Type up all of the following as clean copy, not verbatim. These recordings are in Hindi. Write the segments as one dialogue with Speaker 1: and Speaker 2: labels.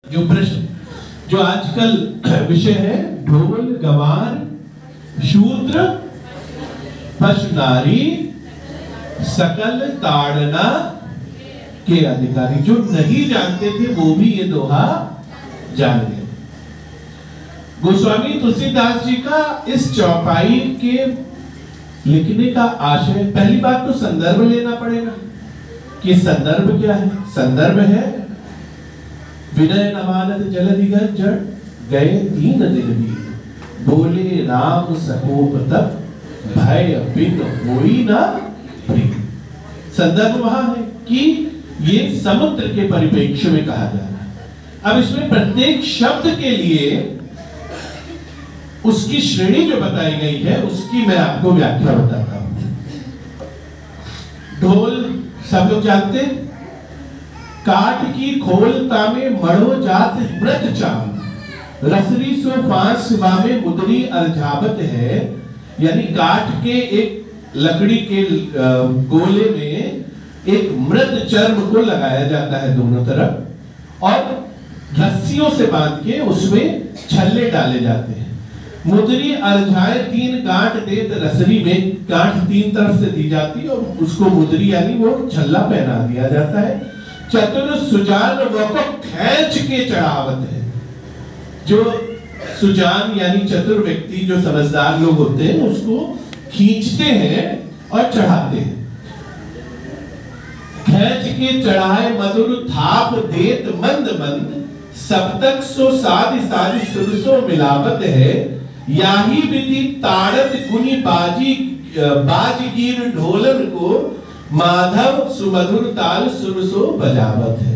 Speaker 1: जो प्रश्न जो आजकल विषय है, ढोल गवार शूद्र पशु नारी सकल ताड़ना के अधिकारी। जो नहीं जानते थे वो भी ये दोहा जान गए। गोस्वामी तुलसीदास जी का इस चौपाई के लिखने का आशय, पहली बात तो संदर्भ लेना पड़ेगा कि संदर्भ क्या है। संदर्भ है विनय नवानत जल दिगर जड़ गए 3 दिन भी बोले राम सकोप तब भय बिन होई ना प्रीत। संदर्भ वहां है कि ये समुद्र के परिप्रेक्ष्य में कहा जा रहा है। अब इसमें प्रत्येक शब्द के लिए उसकी श्रेणी जो बताई गई है उसकी मैं आपको व्याख्या बताता हूं। ढोल सब लोग जानते हैं, काठ की खोलता में मढ़ो जात मृत चाम रसरी सो फांस में मुदरी अर्झावत है। यानी काठ के एक लकड़ी के गोले में एक मृत चर्म को लगाया जाता है दोनों तरफ और रस्सियों से बांध के उसमें छल्ले डाले जाते हैं। मुदरी अर्झाए 3 गांठ देत रसरी में, गांठ 3 तरफ से दी जाती है और उसको मुदरी यानी वो छल्ला पहना दिया जाता है। चतुर सुजान वो को खींच के चढ़ावत है। जो सुजान यानी चतुर व्यक्ति, जो समझदार लोग होते हैं, उसको खींचते हैं और चढ़ाते हैं। खींच के चढ़ाए मधुर थाप देत मंद मंद सप्तक सो साधि साधि सुरसो मिलावत है। याही विधि ताड़त गुनी बाजगीर ढोलन को माधव सुमधुर ताल सुरसो बजावत है।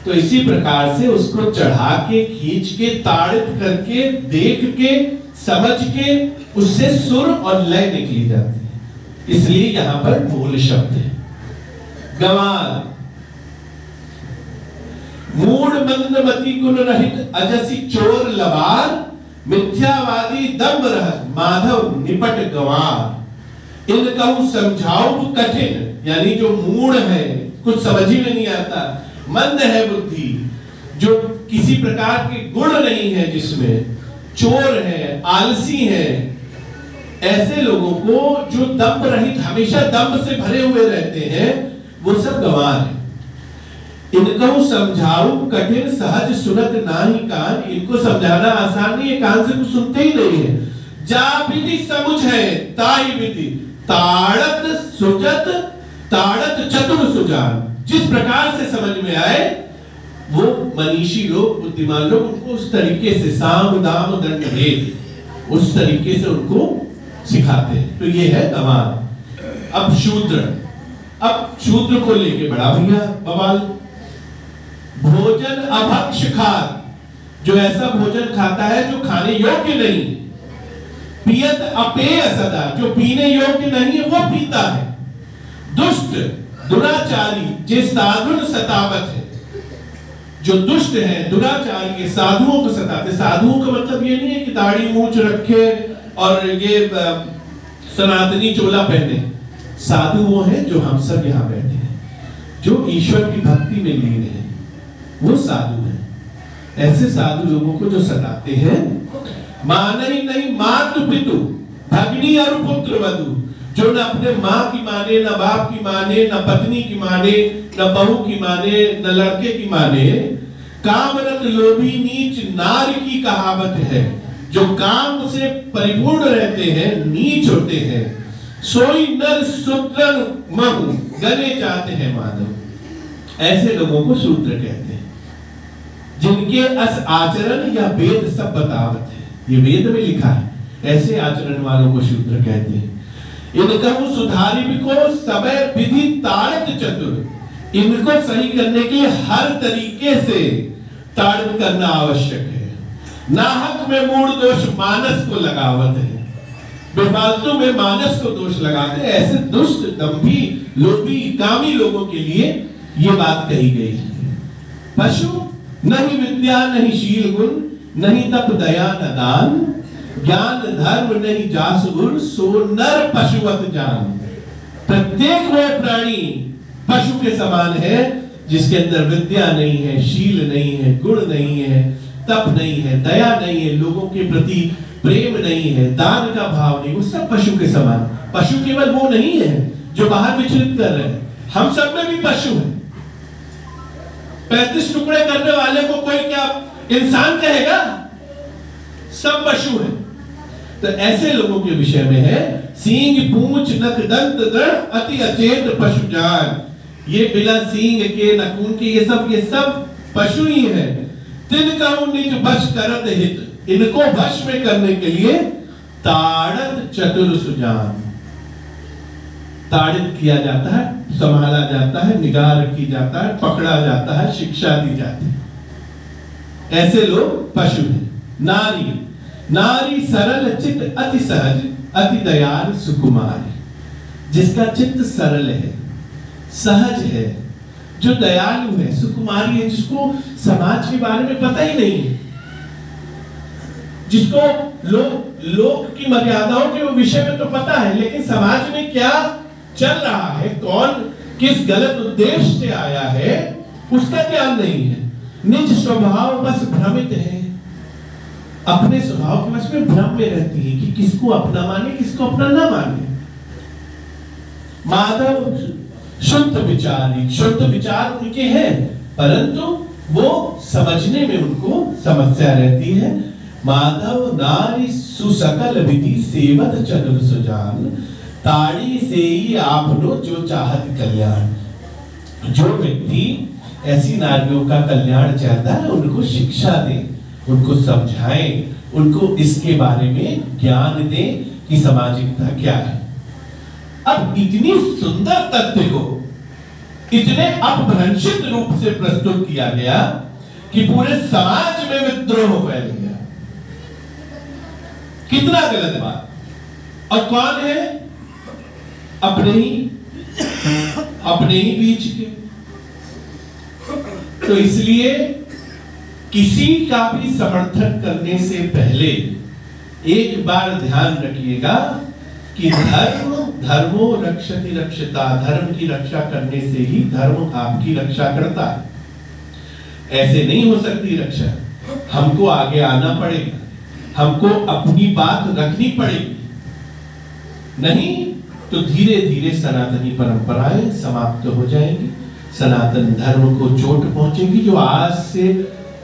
Speaker 1: तो इसी प्रकार से उसको चढ़ा के खींच के ताड़ित करके देख के समझ के उससे सुर और लय निकली जाती है, इसलिए यहां पर ढोल शब्द है। गंवार मूढ़ मंदमती गुण रहित अजसी चोर लबार मिथ्यावादी दम्भ रहत माधव निपट गंवार। इनकहु समझाऊ कठिन, यानी जो मूढ़ है, कुछ समझ ही में नहीं आता, मंद है बुद्धि, जो किसी प्रकार के गुण नहीं है, जिसमें चोर है, आलसी है, ऐसे लोगों को जो दम्भ रहित, हमेशा दम्भ से भरे हुए रहते हैं, वो सब गंवार है। इनको समझाऊ कठिन सहज सुनत नाही कान। इनको समझाना आसान नहीं है, कान से कुछ सुनते ही नहीं है। जा विधि समुझ है ताई विधि ताड़त सुजत ताड़त चतुर सुजान। जिस प्रकार से समझ में आए वो मनीषी लोग, बुद्धिमान लोग उनको उस तरीके से साम दाम दंड भेद उस तरीके से उनको सिखाते हैं। तो ये है गंवार। अब शूद्र, अब शूद्र को लेके बड़ा भैया बवाल। भोजन अभक्ष खात, जो ऐसा भोजन खाता है जो खाने योग्य नहीं। पियत अपेय सदा, जो पीने योग्य नहीं है वो पीता है। दुष्ट दुराचारी जे साधुन सतावत है, जो दुष्ट है दुराचारी साधुओं को सताते। साधुओं का मतलब ये नहीं है कि दाढ़ी मूंछ रखे और ये सनातनी चोला पहने। साधु वो है जो हम सब यहाँ बैठे हैं, जो ईश्वर की भक्ति में लीन है, वो साधु है। ऐसे साधु लोगों को जो सताते हैं, माने ही नहीं मातु पितु भगनी और पुत्र वधु, जो न अपने माँ की माने, न बाप की माने, न पत्नी की माने, न बहू की माने, न लड़के की माने। कामरत लोभी नीच नार की कहावत है, जो काम से परिपूर्ण रहते हैं, नीच होते हैं। सोई नर शूद्रन महु गने जाते हैं माधव। ऐसे लोगों को शूद्र कहते हैं, जिनके अस आचरण या वेद सब बतावत है। ये वेद में लिखा है, ऐसे आचरण वालों को शूद्र कहते हैं। इनको सुधारी को समय विधि ताड़ित चतुर। इनको सही करने के लिए हर तरीके से ताड़ित करना आवश्यक है। नाहक में मूढ़ दोष मानस को लगावत है, बेफालतू में मानस को दोष लगाते हैं। ऐसे दुष्ट दंभी लोभी कामी लोगों के लिए ये बात कही गई है। पशु नहीं विद्या नहीं शील गुण, नहीं तप दया न दान, ज्ञान धर्म नहीं जासु गुण, सो नर पशुवत जान। प्रत्येक वह प्राणी पशु के समान है जिसके अंदर विद्या नहीं है, शील नहीं है, गुण नहीं है, तप नहीं है, दया नहीं है, लोगों के प्रति प्रेम नहीं है, दान का भाव नहीं, वो सब पशु के समान। पशु केवल वो नहीं है जो बाहर विचलित कर रहे हैं, हम सब में भी पशु है। 35 टुकड़े करने वाले को कोई क्या इंसान कहेगा? सब पशु है। तो ऐसे लोगों के विषय में है, सींग पूंछ नख दंत दृढ़ अति अचेत पशु जान। ये बिना सींग के नखून के ये सब पशु ही है। तिनका निज वश करत हित, इनको वश में करने के लिए ताड़त चतुर सुजान। ताड़ित किया जाता है, संभाला जाता है, निगाह रखी जाता है, पकड़ा जाता है, शिक्षा दी जाती है। ऐसे लोग पशु हैं। नारी, नारी सरल चित्त अति सहज अति दयाल सुकुमारी। जिसका चित्त सरल है, सहज है, जो दयालु है, सुकुमारी है, जिसको समाज के बारे में पता ही नहीं है, जिसको लोक की मर्यादाओं के विषय में तो पता है, लेकिन समाज में क्या चल रहा है, कौन किस गलत उद्देश्य से आया है, उसका ज्ञान नहीं है। निज स्वभाव बस भ्रमित है, अपने स्वभाव के वश में भ्रम में रहती है कि किसको अपना माने, किसको अपना ना माने। माधव शुद्ध विचारी, शुद्ध विचार उनके हैं, परंतु वो समझने में उनको समस्या रहती है। माधव नारी सुसकल विधि सेवत चतुर सुजान, ताड़ी से ही आपनो जो चाहत कल्याण। जो व्यक्ति ऐसी नारियों का कल्याण चाहता है, उनको शिक्षा दे, उनको समझाएं, उनको इसके बारे में ज्ञान दे कि सामाजिकता क्या है। अब इतनी सुंदर तथ्य को इतने अपभ्रंशित रूप से प्रस्तुत किया गया कि पूरे समाज में विद्रोह फैल गया। कितना गलत बात। और कौन है? अपने ही बीच के। तो इसलिए किसी का भी समर्थन करने से पहले एक बार ध्यान रखिएगा कि धर्मो रक्षति रक्षिता, धर्म की रक्षा करने से ही धर्म आपकी रक्षा करता है। ऐसे नहीं हो सकती रक्षा, हमको आगे आना पड़ेगा, हमको अपनी बात रखनी पड़ेगी, नहीं तो धीरे धीरे सनातनी परंपराएं समाप्त हो जाएंगी, सनातन धर्म को चोट पहुंचेगी, जो आज से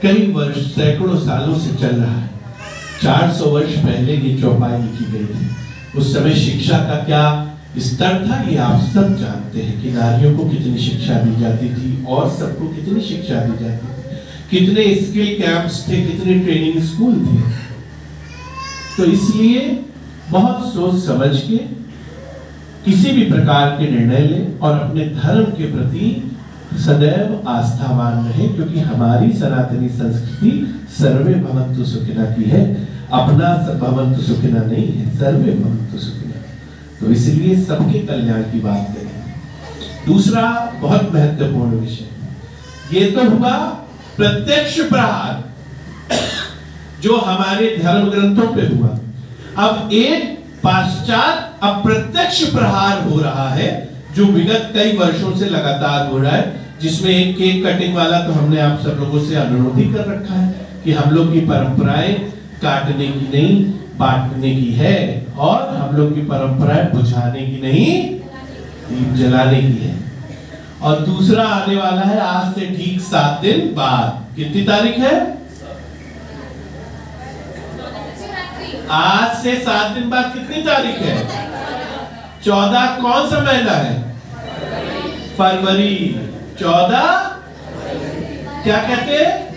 Speaker 1: कई वर्ष, सैकड़ों सालों से चल रहा है। 400 वर्ष पहले ये चौपाई लिखी गई थी। उस समय शिक्षा का क्या स्तर था, ये आप सब जानते हैं कि नारियों को कितनी शिक्षा दी जाती थी और सबको कितनी शिक्षा दी जाती थी, कितने स्किल कैंप्स थे, कितने ट्रेनिंग स्कूल थे। तो इसलिए बहुत सोच समझ के किसी भी प्रकार के निर्णय लें और अपने धर्म के प्रति सदैव आस्थावान रहे, क्योंकि हमारी सनातनी संस्कृति सर्वे भवन्तु सुखिनः की है, अपना भवन्तु सुखिनः नहीं है, सर्वे भवन्तु सुखिनः। तो इसलिए सबके कल्याण की बात करें। दूसरा बहुत महत्वपूर्ण विषय, ये तो हुआ प्रत्यक्ष प्रहार जो हमारे धर्म ग्रंथों पे हुआ। अब एक पाश्चात अप्रत्यक्ष प्रहार हो रहा है, जो विगत कई वर्षों से लगातार हो रहा है, जिसमें एक केक कटिंग वाला तो हमने आप सब लोगों से अनुरोध ही कर रखा है कि हम लोग की परंपराएं काटने की नहीं, बांटने की है, और हम लोग की परंपराएं बुझाने की नहीं, दीप जलाने की है। और दूसरा आने वाला है आज से ठीक 7 दिन बाद। कितनी तारीख है? आज से 7 दिन बाद कितनी तारीख है? 14। कौन सा महीना है? फरवरी। 14 क्या कहते हैं?